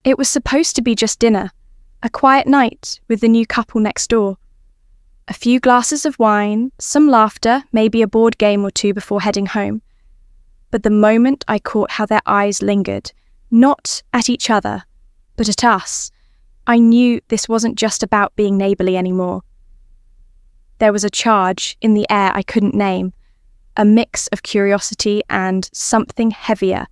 It was supposed to be just dinner, a quiet night with the new couple next door. A few glasses of wine, some laughter, maybe a board game or two before heading home. But the moment I caught how their eyes lingered, not at each other, but at us, I knew this wasn't just about being neighbourly anymore. There was a charge in the air I couldn't name, a mix of curiosity and something heavier,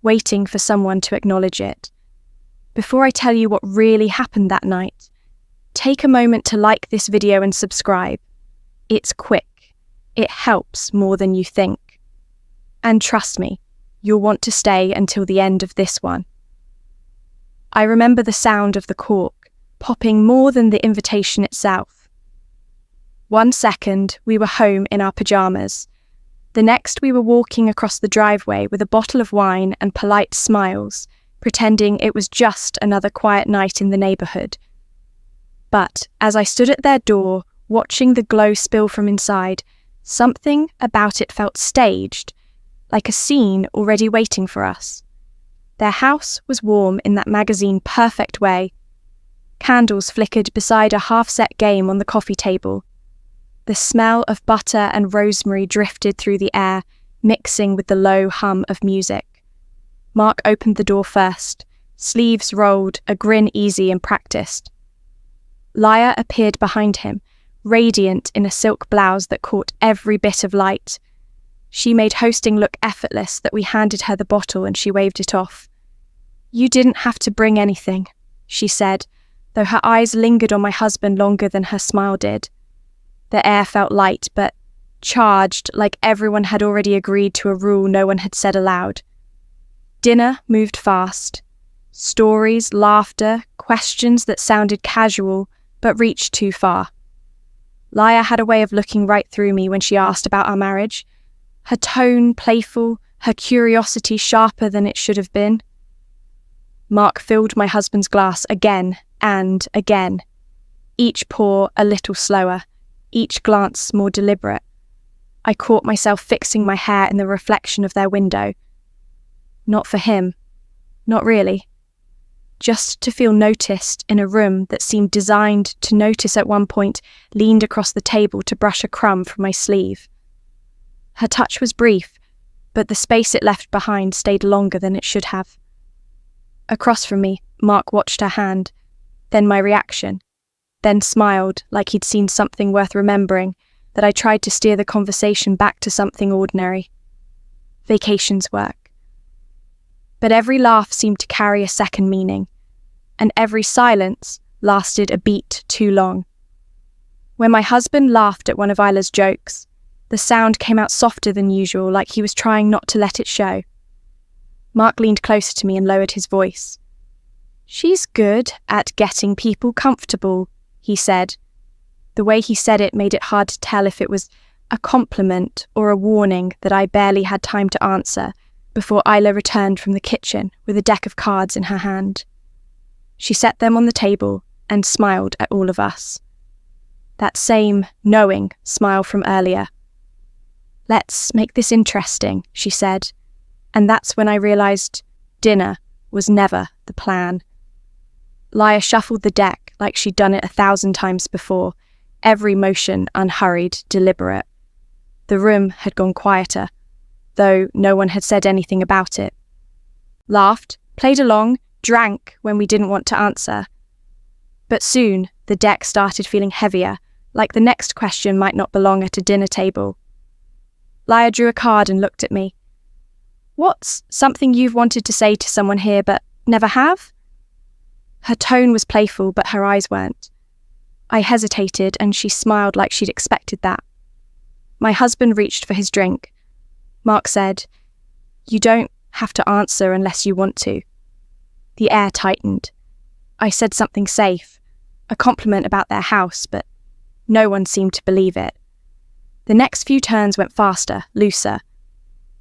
waiting for someone to acknowledge it. Before I tell you what really happened that night, take a moment to like this video and subscribe. It's quick. It helps more than you think. And trust me, you'll want to stay until the end of this one. I remember the sound of the cork, popping more than the invitation itself. 1 second, we were home in our pyjamas. The next, we were walking across the driveway with a bottle of wine and polite smiles, pretending it was just another quiet night in the neighbourhood. But as I stood at their door, watching the glow spill from inside, something about it felt staged, like a scene already waiting for us. Their house was warm in that magazine perfect way. Candles flickered beside a half-set game on the coffee table. The smell of butter and rosemary drifted through the air, mixing with the low hum of music. Mark opened the door first, sleeves rolled, a grin easy and practiced. Laia appeared behind him, radiant in a silk blouse that caught every bit of light. She made hosting look effortless that we handed her the bottle and she waved it off. "You didn't have to bring anything," she said, though her eyes lingered on my husband longer than her smile did. The air felt light, but charged, like everyone had already agreed to a rule no one had said aloud. Dinner moved fast. Stories, laughter, questions that sounded casual but reached too far. Laia had a way of looking right through me when she asked about our marriage. Her tone playful, her curiosity sharper than it should have been. Mark filled my husband's glass again and again. Each pour a little slower, each glance more deliberate. I caught myself fixing my hair in the reflection of their window. Not for him. Not really. Just to feel noticed in a room that seemed designed to notice at one point, leaned across the table to brush a crumb from my sleeve. Her touch was brief, but the space it left behind stayed longer than it should have. Across from me, Mark watched her hand, then my reaction, then smiled like he'd seen something worth remembering, that I tried to steer the conversation back to something ordinary. Vacations work. But every laugh seemed to carry a second meaning, and every silence lasted a beat too long. When my husband laughed at one of Isla's jokes, the sound came out softer than usual, like he was trying not to let it show. Mark leaned closer to me and lowered his voice. "She's good at getting people comfortable," he said. The way he said it made it hard to tell if it was a compliment or a warning that I barely had time to answer before Isla returned from the kitchen with a deck of cards in her hand. She set them on the table and smiled at all of us. That same knowing smile from earlier. "Let's make this interesting," she said, and that's when I realised dinner was never the plan. Laia shuffled the deck like she'd done it 1,000 times before, every motion unhurried, deliberate. The room had gone quieter, though no one had said anything about it. Laughed, played along, drank when we didn't want to answer. But soon, the deck started feeling heavier, like the next question might not belong at a dinner table. Laia drew a card and looked at me. "What's something you've wanted to say to someone here but never have?" Her tone was playful, but her eyes weren't. I hesitated, and she smiled like she'd expected that. My husband reached for his drink. Mark said, "You don't have to answer unless you want to." The air tightened. I said something safe, a compliment about their house, but no one seemed to believe it. The next few turns went faster, looser.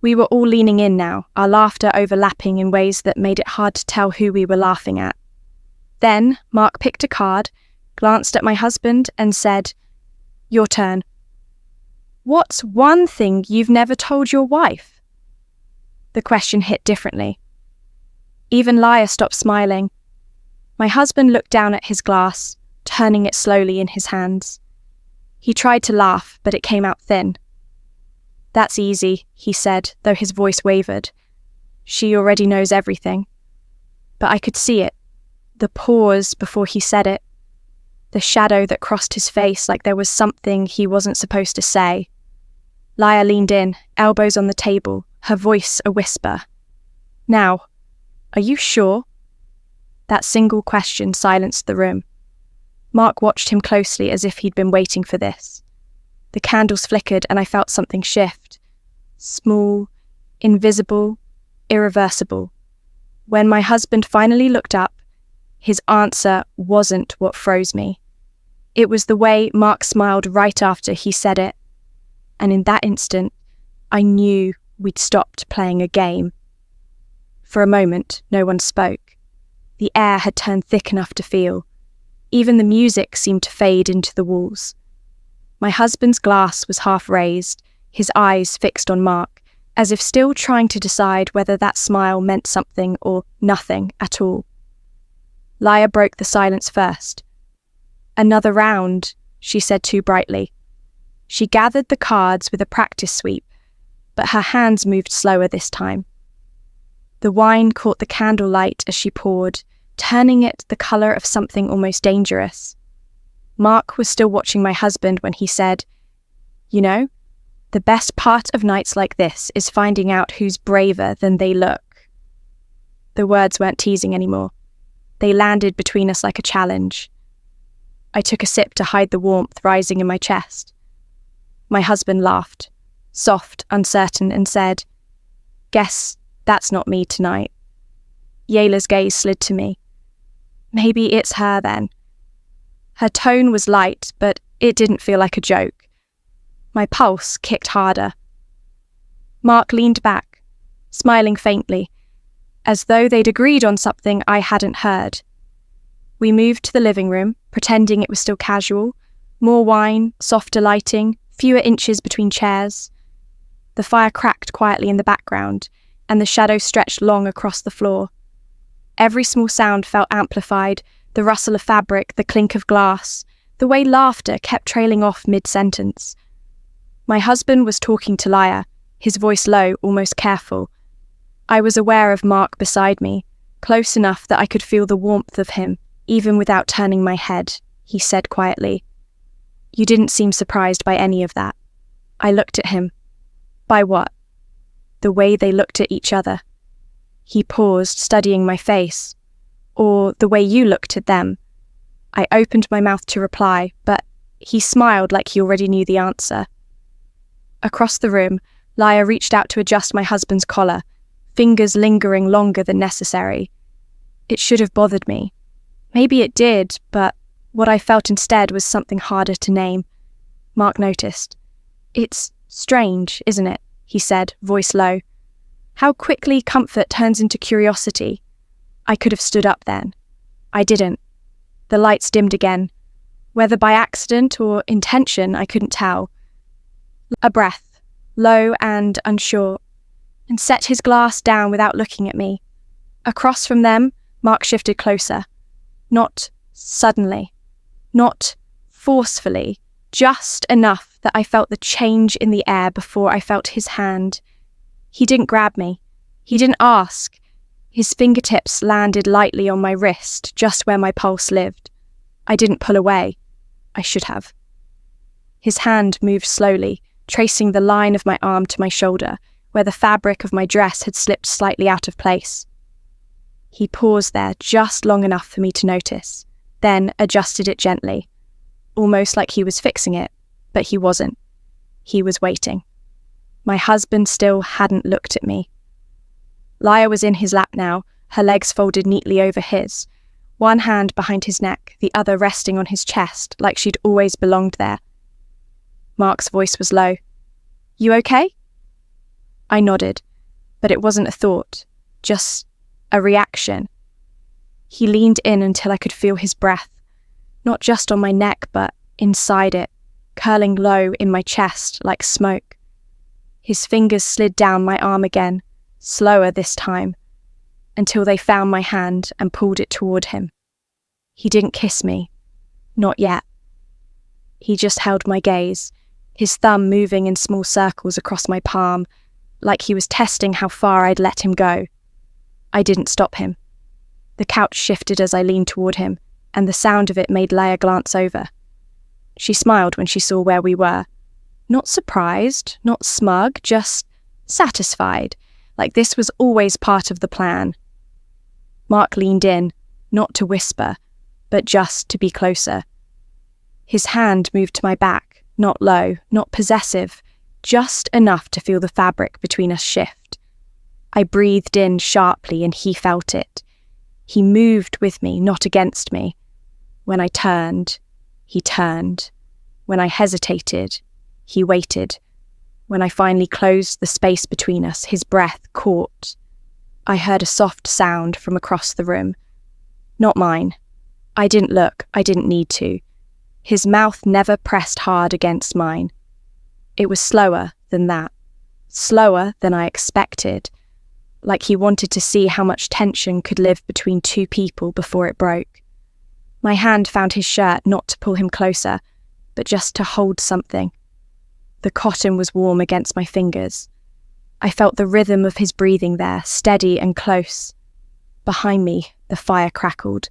We were all leaning in now, our laughter overlapping in ways that made it hard to tell who we were laughing at. Then Mark picked a card, glanced at my husband and said, "Your turn." "What's one thing you've never told your wife?" The question hit differently. Even Laia stopped smiling, My husband looked down at his glass, turning it slowly in his hands. He tried to laugh, but it came out thin. "That's easy," he said, though his voice wavered. "She already knows everything." But I could see it, the pause before he said it, the shadow that crossed his face like there was something he wasn't supposed to say. Laia leaned in, elbows on the table, her voice a whisper. "Now, are you sure?" That single question silenced the room. Mark watched him closely as if he'd been waiting for this. The candles flickered and I felt something shift. Small, invisible, irreversible. When my husband finally looked up, his answer wasn't what froze me. It was the way Mark smiled right after he said it. And in that instant, I knew we'd stopped playing a game. For a moment, no one spoke. The air had turned thick enough to feel. Even the music seemed to fade into the walls. My husband's glass was half raised, his eyes fixed on Mark, as if still trying to decide whether that smile meant something or nothing at all. Laia broke the silence first. "Another round," she said too brightly. She gathered the cards with a practice sweep, but her hands moved slower this time. The wine caught the candlelight as she poured, turning it the colour of something almost dangerous. Mark was still watching my husband when he said, "You know, the best part of nights like this is finding out who's braver than they look." The words weren't teasing anymore. They landed between us like a challenge. I took a sip to hide the warmth rising in my chest. My husband laughed, soft, uncertain, and said, "Guess that's not me tonight." Yayla's gaze slid to me. "Maybe it's her then." Her tone was light, but it didn't feel like a joke. My pulse kicked harder. Mark leaned back, smiling faintly, as though they'd agreed on something I hadn't heard. We moved to the living room, pretending it was still casual. More wine, softer lighting, fewer inches between chairs. The fire cracked quietly in the background, and the shadow stretched long across the floor. Every small sound felt amplified, the rustle of fabric, the clink of glass, the way laughter kept trailing off mid-sentence. My husband was talking to Laia, his voice low, almost careful. I was aware of Mark beside me, close enough that I could feel the warmth of him, even without turning my head. He said quietly, "You didn't seem surprised by any of that." I looked at him. By what? The way they looked at each other. He paused, studying my face. Or the way you looked at them. I opened my mouth to reply, but he smiled like he already knew the answer. Across the room, Laia reached out to adjust my husband's collar, fingers lingering longer than necessary. It should have bothered me. Maybe it did, but what I felt instead was something harder to name. Mark noticed. "It's strange, isn't it?" he said, voice low. "How quickly comfort turns into curiosity." I could have stood up then. I didn't. The lights dimmed again. Whether by accident or intention, I couldn't tell. A breath, low and unsure, and set his glass down without looking at me. Across from them, Mark shifted closer. Not suddenly, not forcefully, just enough that I felt the change in the air before I felt his hand. He didn't grab me. He didn't ask. His fingertips landed lightly on my wrist, just where my pulse lived. I didn't pull away. I should have. His hand moved slowly, tracing the line of my arm to my shoulder, where the fabric of my dress had slipped slightly out of place. He paused there just long enough for me to notice, then adjusted it gently, almost like he was fixing it, but he wasn't. He was waiting. My husband still hadn't looked at me. Laia was in his lap now, her legs folded neatly over his, one hand behind his neck, the other resting on his chest like she'd always belonged there. Mark's voice was low. "You okay?" I nodded, but it wasn't a thought, just a reaction. He leaned in until I could feel his breath, not just on my neck, but inside it, curling low in my chest like smoke. His fingers slid down my arm again, slower this time, until they found my hand and pulled it toward him. He didn't kiss me. Not yet. He just held my gaze, his thumb moving in small circles across my palm, like he was testing how far I'd let him go. I didn't stop him. The couch shifted as I leaned toward him, and the sound of it made Leia glance over. She smiled when she saw where we were. Not surprised, not smug, just satisfied, like this was always part of the plan. Mark leaned in, not to whisper, but just to be closer. His hand moved to my back, not low, not possessive, just enough to feel the fabric between us shift. I breathed in sharply and he felt it. He moved with me, not against me. When I turned, he turned. When I hesitated, he waited. When I finally closed the space between us, his breath caught. I heard a soft sound from across the room. Not mine. I didn't look, I didn't need to. His mouth never pressed hard against mine. It was slower than that. Slower than I expected. Like he wanted to see how much tension could live between two people before it broke. My hand found his shirt, not to pull him closer, but just to hold something. The cotton was warm against my fingers. I felt the rhythm of his breathing there, steady and close. Behind me, the fire crackled.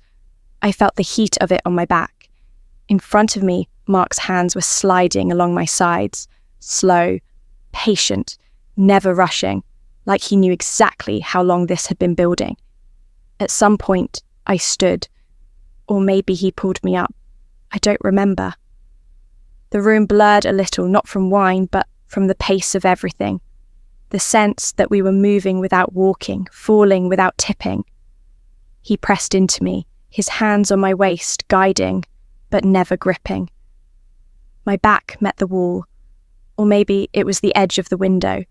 I felt the heat of it on my back. In front of me, Mark's hands were sliding along my sides, slow, patient, never rushing, like he knew exactly how long this had been building. At some point, I stood, or maybe he pulled me up. I don't remember. The room blurred a little, not from wine, but from the pace of everything. The sense that we were moving without walking, falling without tipping. He pressed into me, his hands on my waist, guiding, but never gripping. My back met the wall, or maybe it was the edge of the window.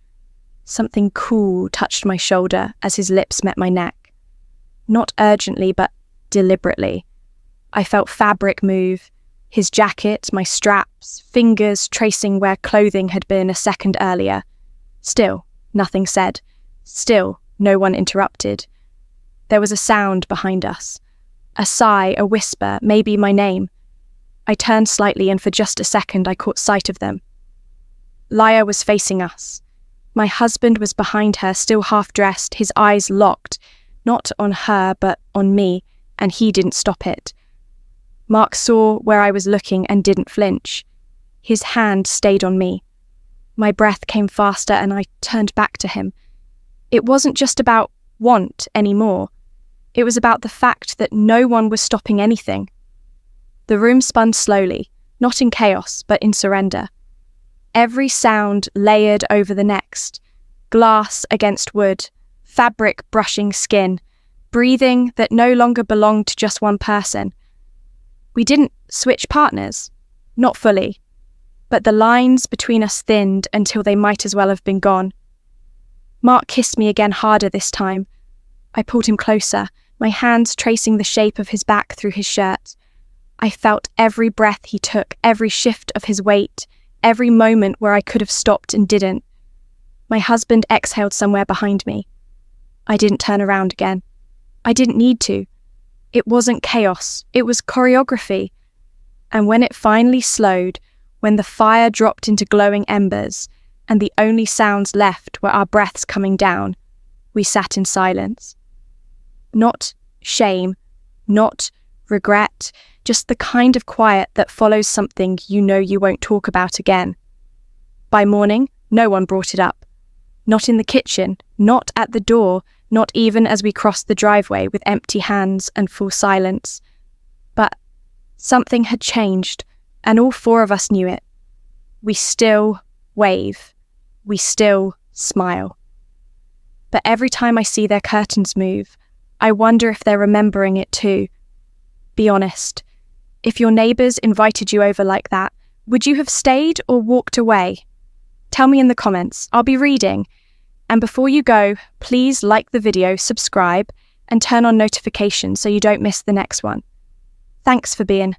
Something cool touched my shoulder as his lips met my neck. Not urgently, but deliberately. I felt fabric move, his jacket, my straps, fingers tracing where clothing had been a second earlier. Still, nothing said. Still, no one interrupted. There was a sound behind us. A sigh, a whisper, maybe my name. I turned slightly and for just a second I caught sight of them. Leia was facing us. My husband was behind her, still half-dressed, his eyes locked, not on her but on me, and he didn't stop it. Mark saw where I was looking and didn't flinch. His hand stayed on me. My breath came faster and I turned back to him. It wasn't just about want anymore. It was about the fact that no one was stopping anything. The room spun slowly, not in chaos, but in surrender. Every sound layered over the next. Glass against wood, fabric brushing skin, breathing that no longer belonged to just one person. We didn't switch partners, not fully, but the lines between us thinned until they might as well have been gone. Mark kissed me again harder this time. I pulled him closer, my hands tracing the shape of his back through his shirt. I felt every breath he took, every shift of his weight, every moment where I could have stopped and didn't. My husband exhaled somewhere behind me. I didn't turn around again. I didn't need to. It wasn't chaos, it was choreography. And when it finally slowed, when the fire dropped into glowing embers, and the only sounds left were our breaths coming down, we sat in silence. Not shame, not regret, just the kind of quiet that follows something you know you won't talk about again. By morning, no one brought it up. Not in the kitchen, not at the door, not even as we crossed the driveway with empty hands and full silence. But something had changed, and all four of us knew it. We still wave. We still smile. But every time I see their curtains move, I wonder if they're remembering it too. Be honest. If your neighbours invited you over like that, would you have stayed or walked away? Tell me in the comments. I'll be reading. And before you go, please like the video, subscribe, and turn on notifications so you don't miss the next one. Thanks for being